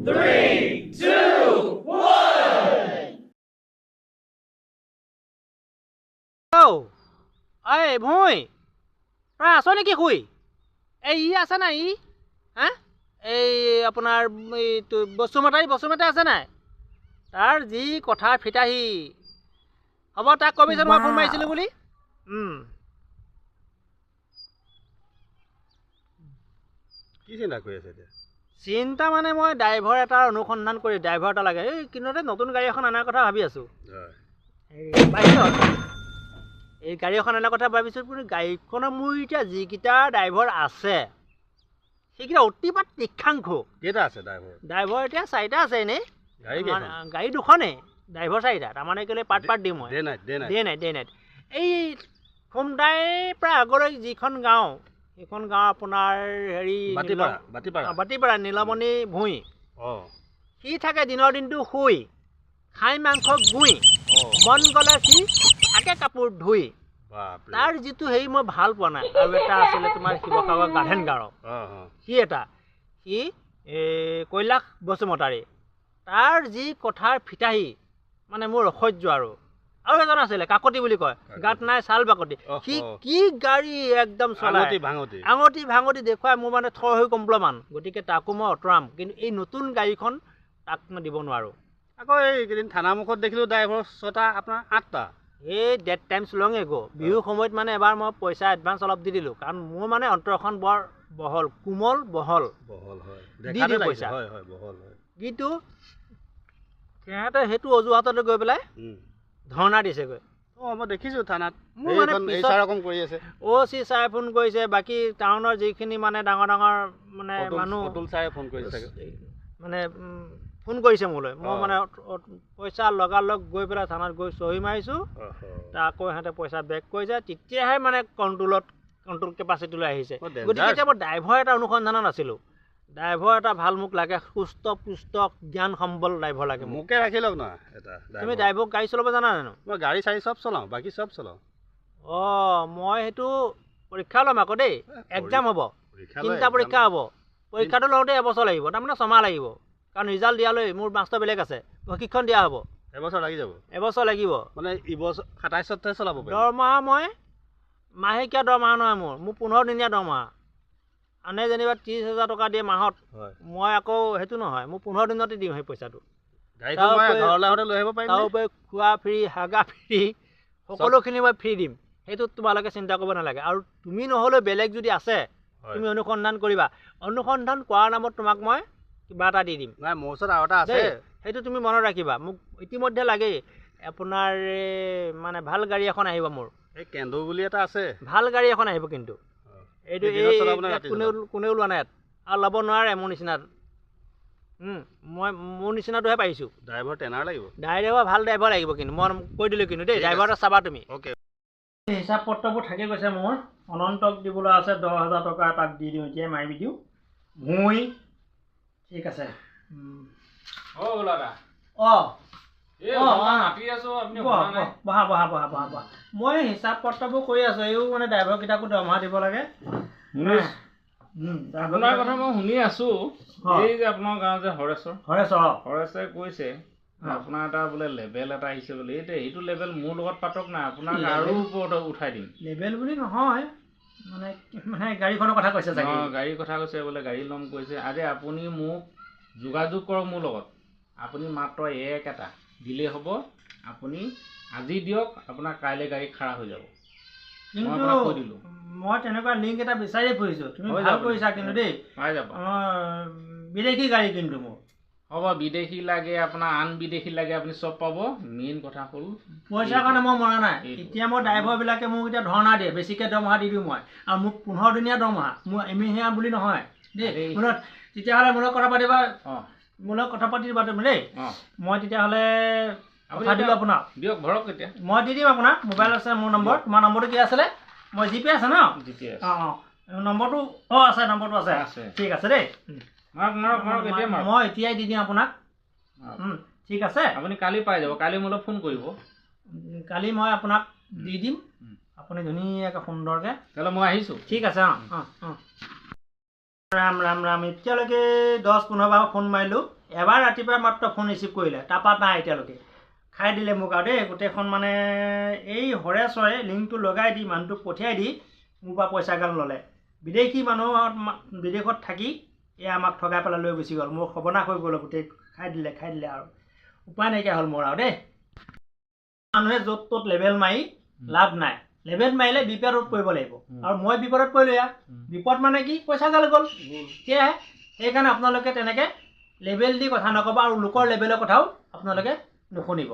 3, 2, 1. Oh, hey, boy. Pra, so neki hui. Ei asa na I? Ha? Ei apunar to bosumata asa na. Tar ji kotha fitahi. Hobo tak commission ma phone maisilu boli. কি চিন্তা কৰি আছে এতিয়া চিন্তা মানে মই driver এটা অনুসন্ধান কৰি ড্ৰাইভাৰ এটা লাগে এই কিনতে নতুন গাড়ী এখন আনাৰ কথা ভাবি আছো এই গাড়ী এখন আনাৰ কথা ভাবিছো কিন্তু গাড়ীখনৰ মোৰ এতিয়া যিকিটা ড্ৰাইভাৰ আছে সেইকিটা অতিপাত তীক্ষাংশ কেইটা আছে ড্ৰাইভাৰ এতিয়া চাৰিটা আছে এনে গাড়ী গাড়ী দুখনে ড্ৰাইভাৰ চাৰিটা তাৰমানে কেলে পাৰ্ট দিম মই দে নাই এই সোমদাই প্ৰায় আগলৈ যিখন গাঁও এখন গাঁও আপোনাৰ হেৰি বাতিপাৰা নীলমণি ভূঁই সি থাকে দিনৰ দিনটো শুই খাই মাংস গুই মন গ'লে সি থাকে কাপোৰ ধুই তাৰ যিটো হেৰি মই ভাল পোৱা নাই আৰু এটা আছিলে তোমাৰ শিৱসাগৰ গাৰ্ডেন গাঁও সি এটা সি কৈলাশ বসুমতাৰী তাৰ যি কথাৰ ফিতাহী মানে মোৰ অসহ্য আৰু এজন আছিলে কাকতি বুলি কয় গাত নাই চাল বাকতি সি কি গাড়ী একদম চলাই আঙুঠি দেখুৱাই মোৰ মানে থৰ হৈ কম্প্লমান গতিকে তাকো মই অঁতৰাম কিন্তু এই নতুন গাড়ীখন তাক মই দিব নোৱাৰোঁ আকৌ এইকেইদিন থানামুখত দেখিলোঁ ড্ৰাইভাৰ 6টা আপোনাৰ 8টা এই date times long ago Bihu সময়ত মানে এবাৰ মই পইচা এডভান্স অলপ দি দিলোঁ কাৰণ মোৰ মানে অন্তৰখন বৰ বহল কোমল বহল হয় দি দিওঁ পইচা কিন্তু সিহঁতে সেইটো অজুহাততে গৈ পেলাই ধৰ্ণা দিছেগৈ মই দেখিছোঁ থানাত চি চাৰে ফোন কৰিছে বাকী টাউনৰ যিখিনি মানে ডাঙৰ মানে মানুহ ফোন কৰিছে মানে ফোন কৰিছে মোলৈ মই মানে পইচা লগালগ গৈ পেলাই থানাত গৈ চহী মাৰিছোঁ আকৌ সিহঁতে পইচা বেক কৰিছে তেতিয়াহে মানে কণ্ট্ৰল কেপাচিটিলৈ আহিছে গতিকে এতিয়া মই ড্ৰাইভাৰ এটা অনুসন্ধানত আছিলোঁ ড্ৰাইভাৰ এটা ভাল মোক লাগে সুস্থ পুষ্ট জ্ঞান সম্বল ড্ৰাইভাৰ লাগে মোকে ৰাখি লওক না এটা তুমি ড্ৰাইভাৰ গাড়ী চলাব জানা জানো মই গাড়ী চাৰি চব চলাওঁ বাকী চব চলাওঁ মই সেইটো পৰীক্ষা ল'ম আকৌ দেই এক্সাম হ'ব 3টা পৰীক্ষা হ'ব পৰীক্ষাটো লওঁতে এবছৰ লাগিব তাৰমানে 6 মাহ লাগিব কাৰণ ৰিজাল্ট দিয়ালৈ মোৰ মাষ্টৰ বেলেগ আছে প্ৰশিক্ষণ দিয়া হ'ব এবছৰ লাগিব মানে 27তে চলাব দৰমহা মই মাহেকীয়া দৰমহা নহয় মোৰ 15 দিনীয়া দৰমহা আনে যেনিবা 30,000 টকা দিয়ে মাহত মই আকৌ সেইটো নহয় মোৰ 15 দিনতে দিওঁ সেই পইচাটো খোৱা ফ্ৰী হাগা ফ্ৰী সকলোখিনি মই ফ্ৰী দিম সেইটো তোমালোকে চিন্তা কৰিব নালাগে আৰু তুমি নহ'লেও বেলেগ যদি আছে তুমি অনুসন্ধান কৰিবা অনুসন্ধান কৰাৰ নামত তোমাক মই কিবা এটা দি দিম মোৰ ওচৰত আৰু এটা আছে সেইটো তুমি মনত ৰাখিবা মোক ইতিমধ্যে লাগেই আপোনাৰ মানে ভাল গাড়ী এখন আহিব মোৰ এই কেন্দু বুলি এটা আছে ভাল গাড়ী এখন আহিব কিন্তু এইটো কোনেও লোৱা নাই আৰু ল'ব নোৱাৰে মোৰ নিচিনাত মই মোৰ নিচিনাটোহে পাৰিছোঁ ড্ৰাইভাৰ টেনাৰ লাগিব ভাল ড্ৰাইভাৰ লাগিব কিন্তু মই কৈ দিলোঁ কিন্তু দেই ড্ৰাইভাৰটা চাবা তুমি হিচাপ পত্ৰবোৰ থাকি গৈছে মোৰ অনন্তক দিবলৈ আছে 10,000 টকা তাক দি দিওঁ এতিয়াই মাৰি দিওঁ ভূঁই ঠিক আছে বহা মই হিচাপ পত্ৰবোৰ কৰি আছো এইও মানে ড্ৰাইভাৰ কেইটাকো দৰমহা দিব লাগে আপোনাৰ কথা মই শুনি আছো এই যে আপোনাৰ গাঁও যে হৰেশে কৈছে আপোনাৰ এটা বোলে লেভেল এটা আহিছে বোলে এইটো লেভেল মোৰ লগত পাতক নাই আপোনাক আৰু ওপৰত উঠাই দিম লেভেল বুলি নহয় মানে গাড়ীখনৰ কথা কৈছে গাড়ীৰ কথা কৈছে বোলে গাড়ী ল'ম কৈছে আৰে আপুনি মোক যোগাযোগ কৰক মোৰ লগত আপুনি মাত্ৰ এটা দিলেই হ'ব আপুনি আজি দিয়ক আপোনাৰ কাইলৈ গাড়ী খাৰা হৈ যাব মই তেনেকুৱা লিংক এটা বিচাৰি ফুৰিছোঁ তুমি ভাল কৰিছা কিন্তু দেই পাই যাব বিদেশী গাড়ী কিন্তু মোৰ হ'ব বিদেশী লাগে আপোনাৰ আন বিদেশী লাগে আপুনি চব পাব মেইন কথা হ'ল পইচাৰ কাৰণে মই মৰা নাই এতিয়া মই ড্ৰাইভাৰবিলাকে মোক এতিয়া ধৰ্ণা দিয়ে বেছিকৈ দৰমহা দি দিওঁ মই আৰু মোক 15 দিনীয়া দৰমহা মোৰ এমহীয়া বুলি নহয় দেই তেতিয়াহ'লে মোৰ লগত কথা পাতি দিবা তুমি দেই মই তেতিয়াহ'লে দিলোঁ আপোনাক দিয়ক ভৰক এতিয়া মই দি দিম আপোনাক মোবাইল আছে মোৰ নম্বৰ তোমাৰ নম্বৰটো কি আছিলে মই জিপে আছে ন নম্বৰটো আছে নম্বৰটো আছে ঠিক আছে দেই মই এতিয়াই দি দিম আপোনাক ঠিক আছে আপুনি কালি পাই যাব কালি মোলৈ ফোন কৰিব কালি মই আপোনাক দি দিম আপুনি ধুনীয়াকৈ সুন্দৰকৈ তেতিয়াহ'লে মই আহিছোঁ ঠিক আছে ৰাম এতিয়ালৈকে 10-15 বাৰ ফোন মাৰিলোঁ এবাৰ ৰাতিপুৱা মাত্ৰ ফোন ৰিচিভ কৰিলে, তাৰপৰা নাই এতিয়ালৈকে। খাই দিলে মোক আৰু দেই গোটেইখন। মানে এই হৰেশ্বৰে লিংকটো লগাই দি মানুহটোক পঠিয়াই দি মোৰ পৰা পইচাগাল ল'লে। বিদেশী বিদেশত থাকি এয়া আমাক ঠগাই পেলাই লৈ গুচি গ'ল। মোৰ সৰ্বনাশ হৈ গ'ল, গোটেই খাই দিলে আৰু উপায় নাইকিয়া হ'ল মোৰ আৰু দেই। মানুহে য'ত ত'ত লেবেল মাৰি লাভ নাই। লেবেল মাৰিলে বিপদত পৰিব লাগিব, আৰু মই বিপদত পৰিলোঁ। এয়া বিপদ মানে কি, পইচাগাল গ'ল। সেয়াহে, সেইকাৰণে আপোনালোকে তেনেকৈ লেবেল দি কথা নক'ব, আৰু লোকৰ লেবেলৰ কথাও আপোনালোকে নুশুনিব।